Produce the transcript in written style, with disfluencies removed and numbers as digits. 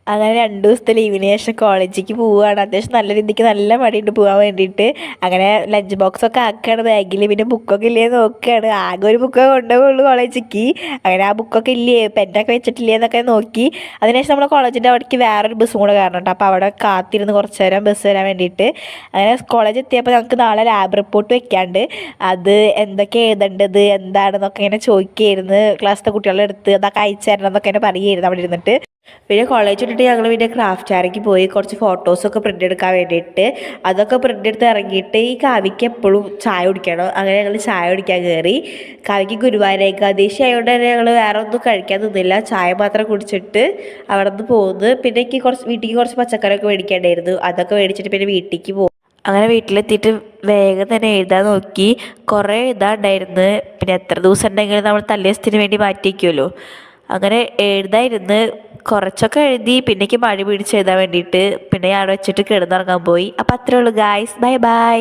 അങ്ങനെ 2 ദിവസത്തെ ലീവിന് ശേഷം കോളേജിലേക്ക് പോവുകയാണ്. അത്യാവശ്യം നല്ല രീതിക്ക് നല്ല മടിയുണ്ട് പോകാൻ വേണ്ടിയിട്ട്. അങ്ങനെ ലഞ്ച് ബോക്സൊക്കെ ആക്കുകയാണ് ബാഗിൽ. പിന്നെ ബുക്കൊക്കെ ഇല്ലേ നോക്കുകയാണ്. ആകെ ഒരു ബുക്കൊക്കെ കൊണ്ടുപോകുള്ളൂ കോളേജിലേക്ക്. അങ്ങനെ ആ ബുക്കൊക്കെ ഇല്ലേ, പെന്നൊക്കെ വെച്ചിട്ടില്ലേ എന്നൊക്കെ നോക്കി. അതിനുശേഷം നമ്മൾ കോളേജിൻ്റെ അവിടേക്ക് വേറൊരു ബസ്സും കൂടെ കയറണം കേട്ടോ. അപ്പോൾ അവിടെ കാത്തിരുന്ന് കുറച്ച് നേരം ബസ് വരാൻ വേണ്ടിയിട്ട്. അങ്ങനെ കോളേജ് എത്തിയപ്പോൾ ഞങ്ങൾക്ക് നാളെ ലാബ് റിപ്പോർട്ട് വെക്കാണ്ട്. അത് എന്തൊക്കെ എഴുതേണ്ടത് എന്താണെന്നൊക്കെ ഇങ്ങനെ ചോദിക്കുകയായിരുന്നു ക്ലാസ്സിലെ കുട്ടികളുടെ അടുത്ത്. അതൊക്കെ അയച്ചു തരണം എന്നൊക്കെ ഇങ്ങനെ പറയുമായിരുന്നു അവിടെ ഇരുന്നിട്ട്. പിന്നെ കോളേജ് വിട്ടിട്ട് ഞങ്ങൾ പിന്നെ ക്രാഫ്റ്റ് ആരയ്ക്ക് പോയി കുറച്ച് ഫോട്ടോസൊക്കെ പ്രിൻ്റ് എടുക്കാൻ വേണ്ടിയിട്ട്. അതൊക്കെ പ്രിൻ്റ് എടുത്ത് ഇറങ്ങിയിട്ട് ഈ കാവ്യയ്ക്ക് എപ്പോഴും ചായ കുടിക്കണം. അങ്ങനെ ഞങ്ങൾ ചായ കുടിക്കാൻ കയറി. കാവ്യയ്ക്ക് ഗുരുവായൂർ ഏകാദശി ആയതുകൊണ്ട് തന്നെ ഞങ്ങൾ വേറെ ഒന്നും കഴിക്കാൻ നിന്നില്ല, ചായ മാത്രം കുടിച്ചിട്ട് അവിടെ നിന്ന് പോകുന്നു. പിന്നെ എനിക്ക് വീട്ടിലേക്ക് കുറച്ച് പച്ചക്കറിയൊക്കെ മേടിക്കേണ്ടായിരുന്നു. അതൊക്കെ മേടിച്ചിട്ട് പിന്നെ വീട്ടിലേക്ക് പോകും. അങ്ങനെ വീട്ടിലെത്തിയിട്ട് വേഗം തന്നെ എഴുതാൻ നോക്കി. കുറേ എഴുതാനുണ്ടായിരുന്നു. പിന്നെ എത്ര ദിവസം ഉണ്ടെങ്കിലും നമ്മൾ തലേദിവസത്തിന് വേണ്ടി മാറ്റി വയ്ക്കുമല്ലോ. അങ്ങനെ എഴുതായിരുന്നു. കുറച്ചൊക്കെ എഴുതി. പിന്നെ എനിക്ക് മടി പിടിച്ച് എഴുതാൻ വേണ്ടിയിട്ട് പിന്നെ ഞാൻ അവിടെ വെച്ചിട്ട് കിടന്നുറങ്ങാൻ പോയി. അപ്പോൾ അത്രേ ഉള്ളൂ ഗായ്സ്. Bye bye.